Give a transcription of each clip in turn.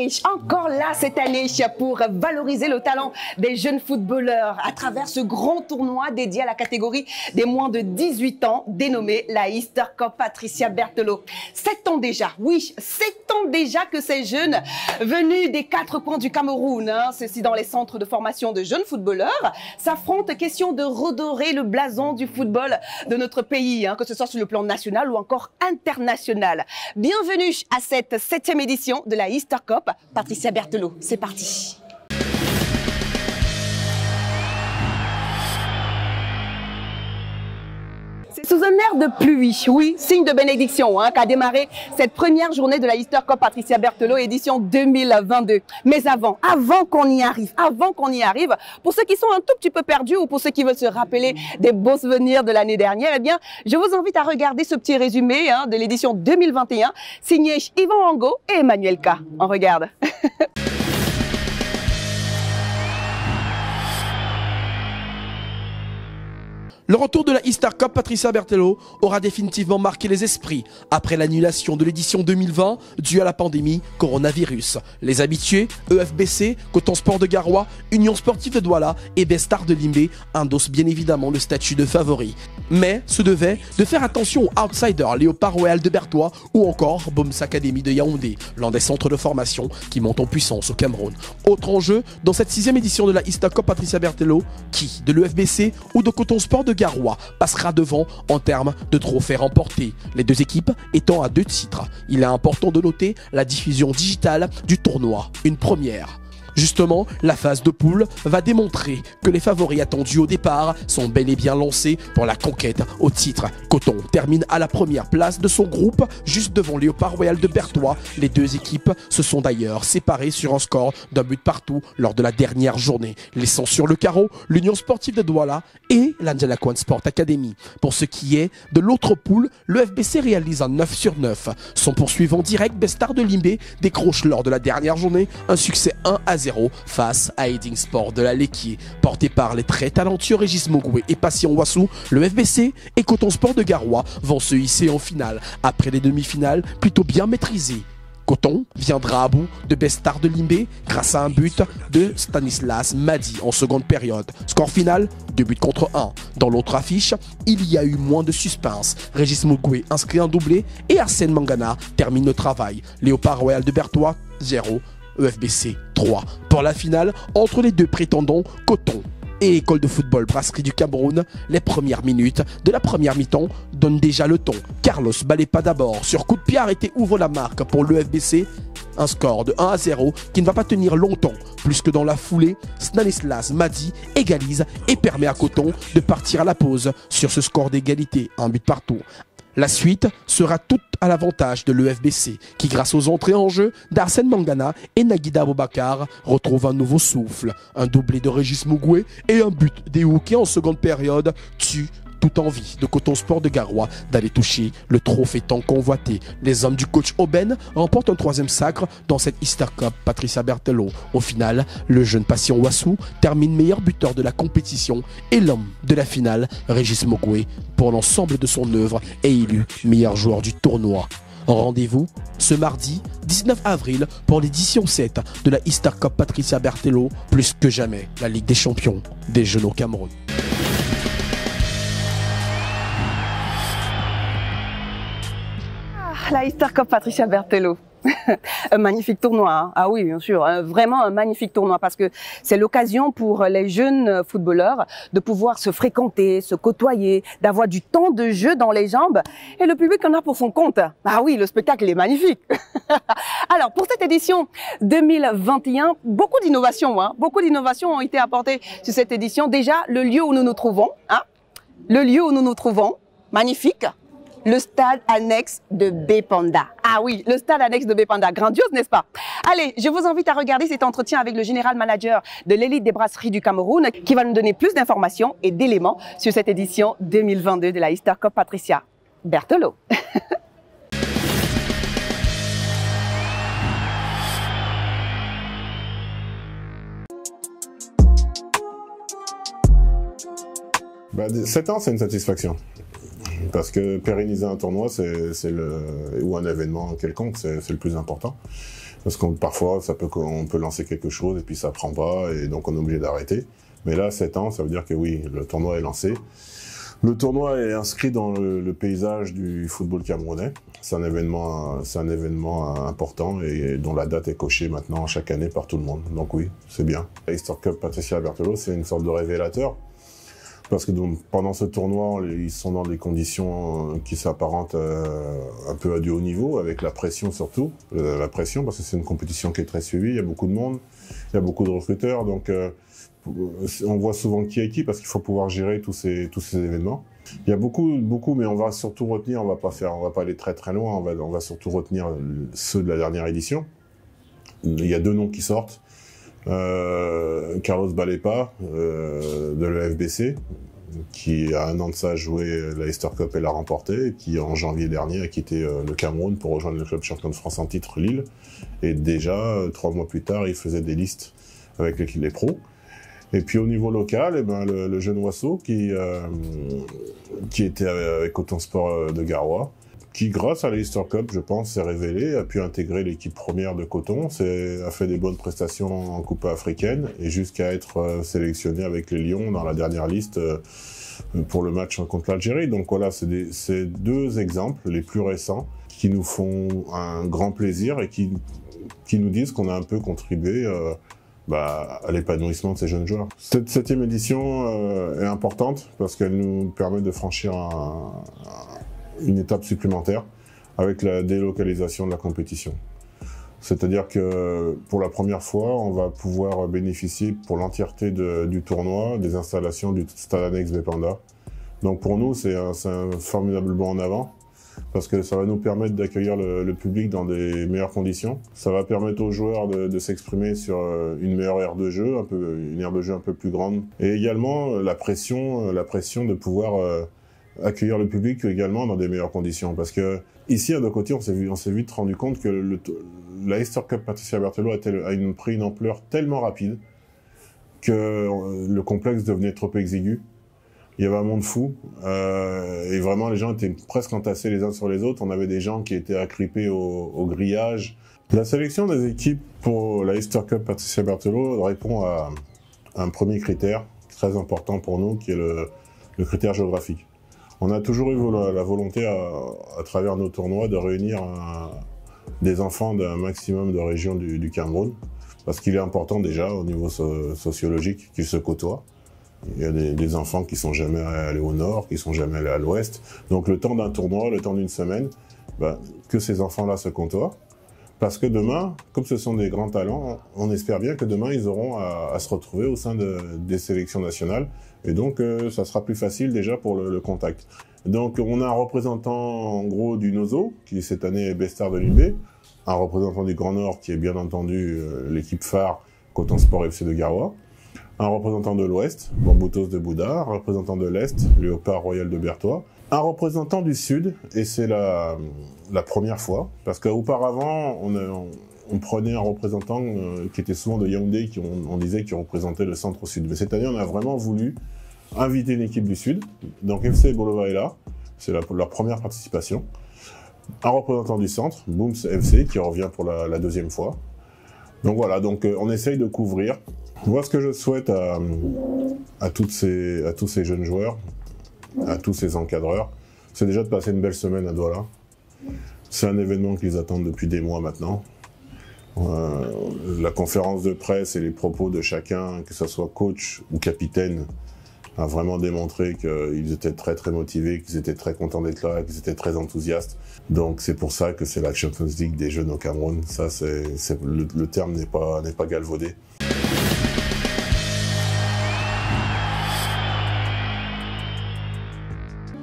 Allez, encore là cette année pour valoriser le talent des jeunes footballeurs à travers ce grand tournoi dédié à la catégorie des moins de 18 ans dénommé la Easter Cup Patricia Berthelot. 7 ans déjà, oui, 7 ans déjà que ces jeunes venus des 4 coins du Cameroun, ceci dans les centres de formation de jeunes footballeurs, s'affrontent question de redorer le blason du football de notre pays, que ce soit sur le plan national ou encore international. Bienvenue à cette 7e édition de la Easter Cup Patricia Berthelot. C'est parti. C'est sous un air de pluie, oui, signe de bénédiction, qu'a démarré cette première journée de la Easter Cup Patricia Berthelot édition 2022. Mais avant qu'on y arrive, pour ceux qui sont un tout petit peu perdus ou pour ceux qui veulent se rappeler des beaux souvenirs de l'année dernière, eh bien, je vous invite à regarder ce petit résumé de l'édition 2021 signé Yvan Ango et Emmanuel K. On regarde. Le retour de la Easter Cup Patricia Berthelot aura définitivement marqué les esprits après l'annulation de l'édition 2020 due à la pandémie coronavirus. Les habitués, EFBC, Coton Sport de Garoua, Union Sportive de Douala et Bestard de Limbé endossent bien évidemment le statut de favori. Mais se devait de faire attention aux outsiders Léopard Royal de Bertois ou encore Boms Academy de Yaoundé, l'un des centres de formation qui montent en puissance au Cameroun. Autre enjeu dans cette 6e édition de la Easter Cup Patricia Berthelot, qui de l'EFBC ou de Coton Sport de Garoua passera devant en termes de trophées remportés, les deux équipes étant à 2 titres. Il est important de noter la diffusion digitale du tournoi, une première. Justement, la phase de poule va démontrer que les favoris attendus au départ sont bel et bien lancés pour la conquête au titre. Coton termine à la première place de son groupe, juste devant Léopard Royal de Bertois. Les deux équipes se sont d'ailleurs séparées sur un score d'un but partout lors de la dernière journée, laissant sur le carreau l'Union Sportive de Douala et l'Angela Kwan Sport Academy. Pour ce qui est de l'autre poule, le FBC réalise un 9 sur 9. Son poursuivant direct, Bestard de Limbé, décroche lors de la dernière journée un succès 1-0 face à Heading Sport de la Léquier. Porté par les très talentueux Régis Mogoué et Patient Wassou, le FBC et Coton Sport de Garoua vont se hisser en finale après des demi-finales plutôt bien maîtrisées. Coton viendra à bout de Bestard de Limbé grâce à un but de Stanislas Madi en seconde période. Score final, 2 buts contre 1. Dans l'autre affiche, il y a eu moins de suspense. Régis Mogoué inscrit un doublé et Arsène Mangana termine le travail. Léopard Royal de Bertois, 0. EFBC 3. Pour la finale, entre les deux prétendants, Coton et École de football Brasserie du Cameroun, les premières minutes de la première mi-temps donnent déjà le ton. Carlos Balepa d'abord, sur coup de pied arrêté, ouvre la marque pour l'EFBC. Un score de 1-0 qui ne va pas tenir longtemps. Plus que dans la foulée, Stanislas Madi égalise et permet à Coton de partir à la pause sur ce score d'égalité, un but partout. La suite sera toute à l'avantage de l'EFBC, qui grâce aux entrées en jeu d'Arsène Mangana et Naguida Aboubacar retrouve un nouveau souffle. Un doublé de Régis Mogoué et un but des Hookies en seconde période tue toute envie de Coton Sport de Garoua d'aller toucher le trophée tant convoité. Les hommes du coach Aubaine remportent un 3e sacre dans cette Easter Cup Patricia Berthelot. Au final, le jeune Patient Wassou termine meilleur buteur de la compétition et l'homme de la finale, Régis Mogoué, pour l'ensemble de son œuvre, est élu meilleur joueur du tournoi. Rendez-vous ce mardi 19 avril pour l'édition 7 de la Easter Cup Patricia Berthelot, plus que jamais la Ligue des champions des jeunes au Cameroun. La Easter Cup Patricia Berthelot. Un magnifique tournoi, Ah oui, bien sûr, vraiment un magnifique tournoi parce que c'est l'occasion pour les jeunes footballeurs de pouvoir se fréquenter, se côtoyer, d'avoir du temps de jeu dans les jambes et le public en a pour son compte. Ah oui, le spectacle est magnifique. Alors, pour cette édition 2021, beaucoup d'innovations ont été apportées sur cette édition. Déjà, le lieu où nous nous trouvons, magnifique. Le stade annexe de Bépanda. Ah oui, le stade annexe de Bépanda. Grandiose, n'est-ce pas? Allez, je vous invite à regarder cet entretien avec le général manager de l'élite des brasseries du Cameroun qui va nous donner plus d'informations et d'éléments sur cette édition 2022 de la Easter Cup Patricia Berthelot. Bah, 7 ans, c'est une satisfaction. Parce que pérenniser un tournoi ou un événement quelconque, c'est le plus important. Parce que parfois, on peut lancer quelque chose et puis ça prend pas et donc on est obligé d'arrêter. Mais là, 7 ans, ça veut dire que oui, le tournoi est lancé. Le tournoi est inscrit dans le paysage du football camerounais. C'est un événement important et dont la date est cochée maintenant chaque année par tout le monde. Donc oui, c'est bien. La Easter Cup Patricia Berthelot, c'est une sorte de révélateur. Parce que pendant ce tournoi, ils sont dans des conditions qui s'apparentent un peu à du haut niveau, avec la pression surtout. La pression, parce que c'est une compétition qui est très suivie, il y a beaucoup de monde, il y a beaucoup de recruteurs, donc on voit souvent qui est qui, parce qu'il faut pouvoir gérer tous ces événements. Il y a beaucoup, mais on va surtout retenir, on va pas aller très très loin, on va surtout retenir ceux de la dernière édition. Il y a 2 noms qui sortent. Carlos Balepa de l'EFBC, qui a 1 an de ça joué la Easter Cup et l'a remporté, et qui en janvier dernier a quitté le Cameroun pour rejoindre le club champion de France en titre Lille. Et déjà 3 mois plus tard, il faisait des listes avec les pros. Et puis au niveau local, eh ben, le jeune Oiseau qui était avec Coton Sport de Garoua, qui, grâce à la Easter Cup, je pense, s'est révélé, a pu intégrer l'équipe première de Coton, a fait des bonnes prestations en Coupe africaine, et jusqu'à être sélectionné avec les Lions dans la dernière liste pour le match contre l'Algérie. Donc voilà, c'est 2 exemples, les plus récents, qui nous font un grand plaisir et qui nous disent qu'on a un peu contribué à l'épanouissement de ces jeunes joueurs. Cette 7e édition est importante parce qu'elle nous permet de franchir une étape supplémentaire avec la délocalisation de la compétition. C'est-à-dire que pour la première fois, on va pouvoir bénéficier pour l'entièreté du tournoi des installations du stade annexe Bepanda. Donc pour nous, c'est un formidable bond en avant parce que ça va nous permettre d'accueillir le public dans des meilleures conditions. Ça va permettre aux joueurs de s'exprimer sur une meilleure aire de jeu, une aire de jeu un peu plus grande. Et également la pression de pouvoir accueillir le public également dans des meilleures conditions. Parce que ici, à nos côtés, on s'est vite rendu compte que la Easter Cup Patricia Berthelot a pris une ampleur tellement rapide que le complexe devenait trop exigu. Il y avait un monde fou et vraiment les gens étaient presque entassés les uns sur les autres. On avait des gens qui étaient agrippés au grillage. La sélection des équipes pour la Easter Cup Patricia Berthelot répond à un premier critère très important pour nous qui est le critère géographique. On a toujours eu la volonté à travers nos tournois de réunir des enfants d'un maximum de régions du Cameroun parce qu'il est important déjà au niveau sociologique qu'ils se côtoient. Il y a des enfants qui sont jamais allés au nord, qui sont jamais allés à l'ouest. Donc le temps d'un tournoi, le temps d'une semaine, que ces enfants-là se côtoient. Parce que demain, comme ce sont des grands talents, on espère bien que demain ils auront à se retrouver au sein des sélections nationales. Et donc ça sera plus facile déjà pour le contact. Donc on a un représentant en gros du Nozo, qui cette année est Bestar de Limbé, un représentant du Grand Nord qui est bien entendu l'équipe phare Coton Sport FC de Garoua, un représentant de l'Ouest, Bamboutos de Bouddha, un représentant de l'Est, Léopard Royal de Berthois, un représentant du Sud, et c'est la première fois, parce qu'auparavant, on prenait un représentant qui était souvent de Yaoundé, on disait qu'il représentait le centre-sud. Mais cette année, on a vraiment voulu inviter une équipe du Sud, donc FC Bolova est là, c'est leur première participation, un représentant du centre, Booms FC, qui revient pour la 2e fois. Donc voilà, on essaye de couvrir. Moi, ce que je souhaite à tous ces jeunes joueurs, à tous ces encadreurs, c'est déjà de passer une belle semaine à Douala. C'est un événement qu'ils attendent depuis des mois maintenant. La conférence de presse et les propos de chacun, que ce soit coach ou capitaine, a vraiment démontré qu'ils étaient très très motivés, qu'ils étaient très contents d'être là, qu'ils étaient très enthousiastes. Donc c'est pour ça que c'est la Champions League des jeunes au Cameroun. Ça, le terme n'est pas galvaudé.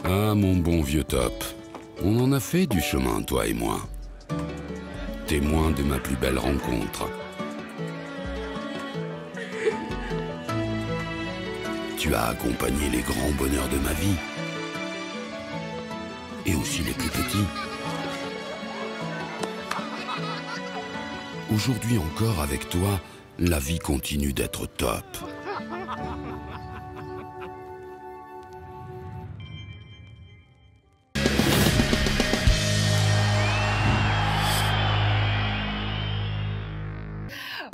Ah, mon bon vieux Top, on en a fait du chemin, toi et moi. Témoin de ma plus belle rencontre. Tu as accompagné les grands bonheurs de ma vie. Et aussi les plus petits. Aujourd'hui encore, avec toi, la vie continue d'être top.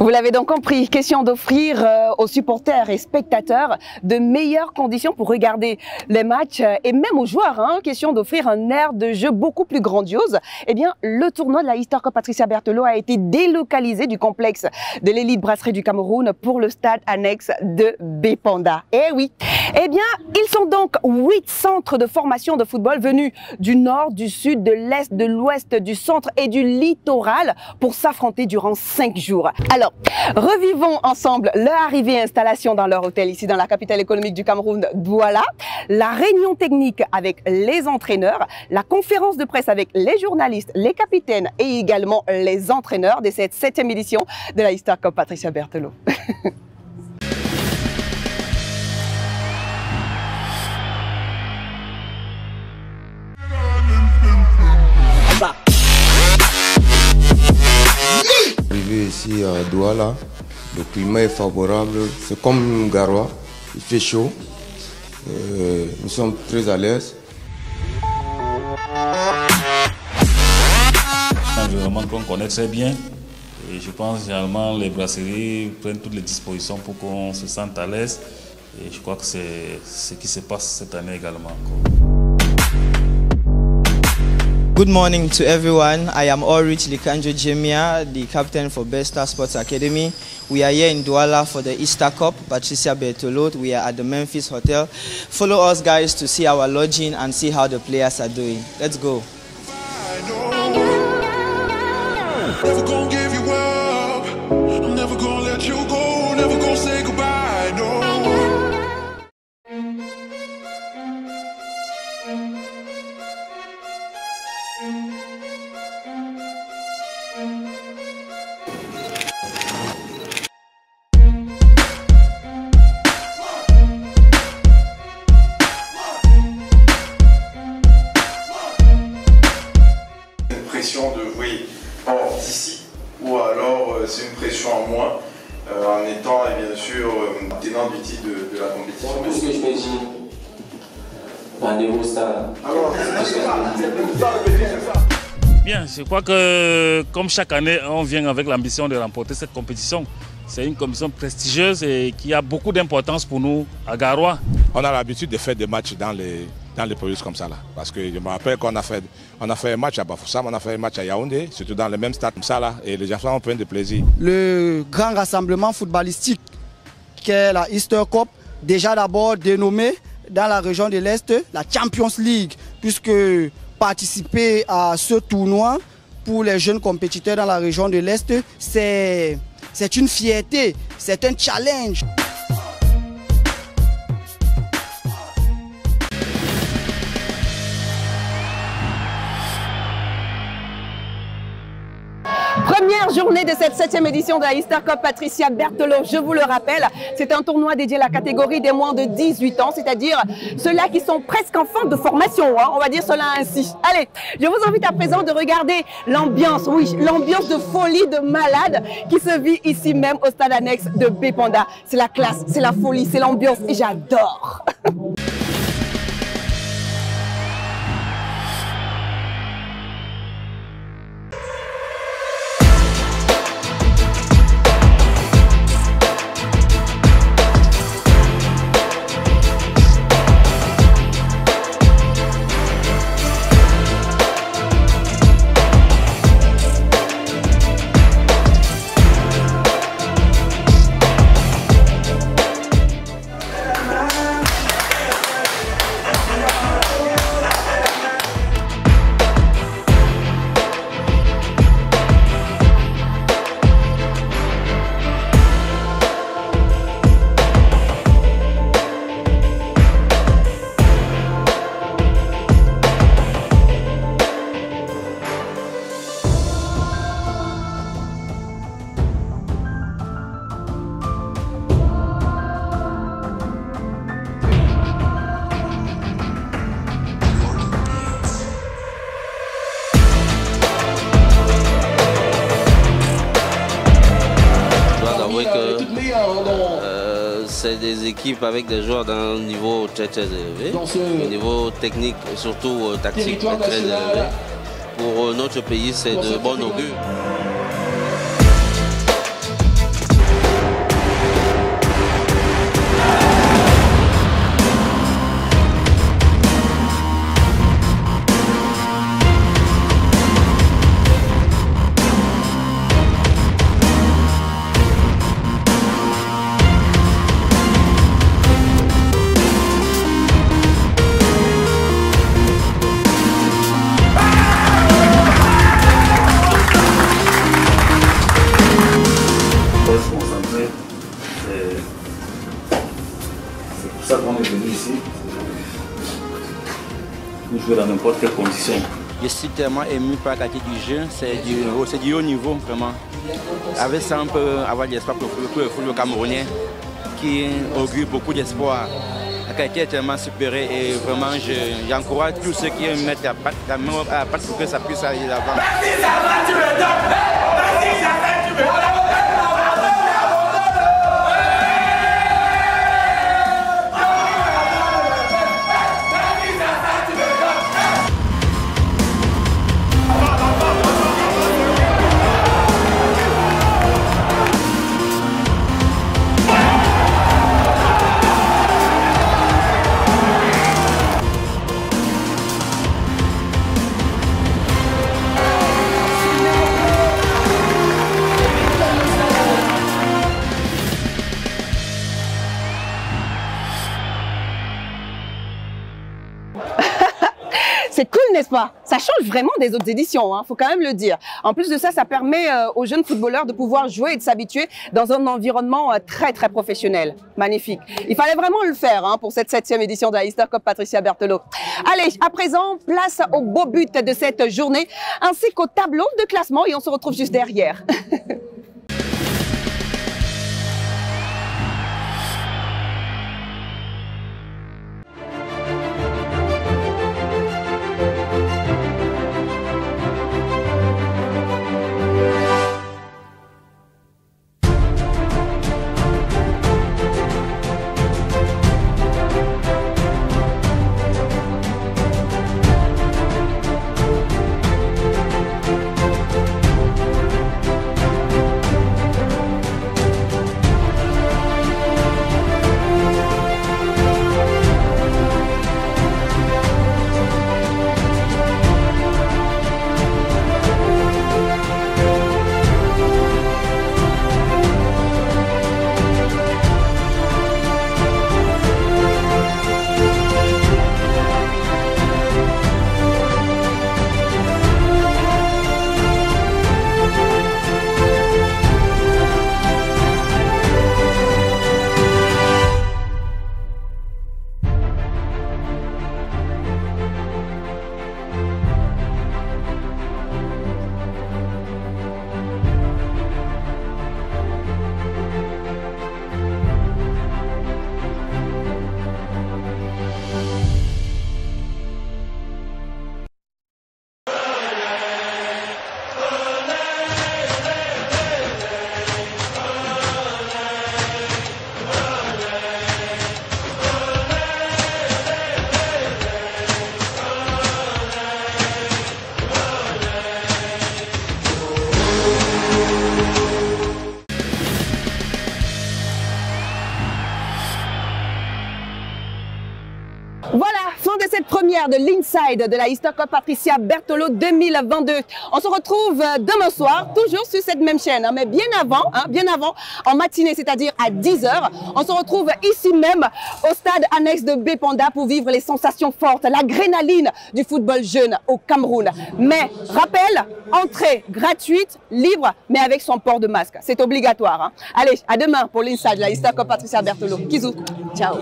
Vous l'avez donc compris, question d'offrir aux supporters et spectateurs de meilleures conditions pour regarder les matchs et même aux joueurs, question d'offrir un air de jeu beaucoup plus grandiose. Eh bien, le tournoi de la Easter Cup Patricia Berthelot a été délocalisé du complexe de l'élite brasserie du Cameroun pour le stade annexe de Bépanda. Eh oui, eh bien, ils sont donc 8 centres de formation de football venus du nord, du sud, de l'est, de l'ouest, du centre et du littoral pour s'affronter durant 5 jours. Alors, revivons ensemble leur arrivée et installation dans leur hôtel ici dans la capitale économique du Cameroun, Douala, la réunion technique avec les entraîneurs, la conférence de presse avec les journalistes, les capitaines et également les entraîneurs de cette 7e édition de la Easter Cup Patricia Berthelot. Arrivé ici à Douala, le climat est favorable, c'est comme Garoua, il fait chaud, nous sommes très à l'aise. Un environnement qu'on connaît très bien et je pense généralement les brasseries prennent toutes les dispositions pour qu'on se sente à l'aise et je crois que c'est ce qui se passe cette année également. Good morning to everyone. I am Ulrich Likanjo Jemia, the captain for Best Star Sports Academy. We are here in Douala for the Easter Cup, Patricia Berthelot. We are at the Memphis Hotel. Follow us guys to see our lodging and see how the players are doing. Let's go. Never gonna give you up. I'm never gonna let you go. Never gonna say goodbye. No. Pression de jouer hors d'ici ou alors c'est une pression en moins en étant bien sûr tenant du titre de la compétition. Tout ce que je peux dire, rendez-vous ça. Bien, je crois que comme chaque année, on vient avec l'ambition de remporter cette compétition. C'est une compétition prestigieuse et qui a beaucoup d'importance pour nous à Garoua. On a l'habitude de faire des matchs dans les pelouses comme ça là. Parce que je me rappelle qu'on a fait un match à Bafoussam, on a fait un match à Yaoundé, surtout dans le même stade comme ça là, et les enfants ont plein de plaisir. Le grand rassemblement footballistique qu'est la Easter Cup, déjà d'abord dénommé dans la région de l'Est la Champions League, puisque participer à ce tournoi pour les jeunes compétiteurs dans la région de l'Est, c'est une fierté, c'est un challenge. Première journée de cette 7e édition de la Easter Cup Patricia Berthelot. Je vous le rappelle, c'est un tournoi dédié à la catégorie des moins de 18 ans, c'est-à-dire ceux-là qui sont presque en fin de formation, on va dire cela ainsi. Allez, je vous invite à présent de regarder l'ambiance, oui, l'ambiance de folie, de malade qui se vit ici même au stade annexe de Bépanda. C'est la classe, c'est la folie, c'est l'ambiance et j'adore. C'est des équipes avec des joueurs d'un niveau très élevé, au niveau technique et surtout tactique très élevé. Pour notre pays, c'est de bon augure. jouer dans n'importe quelle condition. Je suis tellement ému par la qualité du jeu, c'est du haut niveau vraiment. Avec ça, on peut avoir de l'espoir pour le football camerounais qui augure beaucoup d'espoir. La qualité est tellement supérieure et vraiment j'encourage tous ceux qui mettent la main à la patte pour que ça puisse aller d'avant. Merci, ça va, tu me donnes. Merci, ça va, tu me donnes. C'est cool, n'est-ce pas? Ça change vraiment des autres éditions, hein, faut quand même le dire. En plus de ça, ça permet aux jeunes footballeurs de pouvoir jouer et de s'habituer dans un environnement très professionnel. Magnifique. Il fallait vraiment le faire pour cette 7e édition de la Easter Cup Patricia Berthelot. Allez, à présent, place au beau but de cette journée, ainsi qu'au tableau de classement, et on se retrouve juste derrière. Voilà, fin de cette première de l'Inside de la Easter Cup Patricia Berthelot 2022. On se retrouve demain soir, toujours sur cette même chaîne, mais bien avant, en matinée, c'est-à-dire à 10h. On se retrouve ici même au stade annexe de Bépanda pour vivre les sensations fortes, l'adrénaline du football jeune au Cameroun. Mais, rappel, entrée gratuite, libre, mais avec son port de masque. C'est obligatoire. Allez, à demain pour l'Inside de la Easter Cup Patricia Berthelot. Kizou, ciao.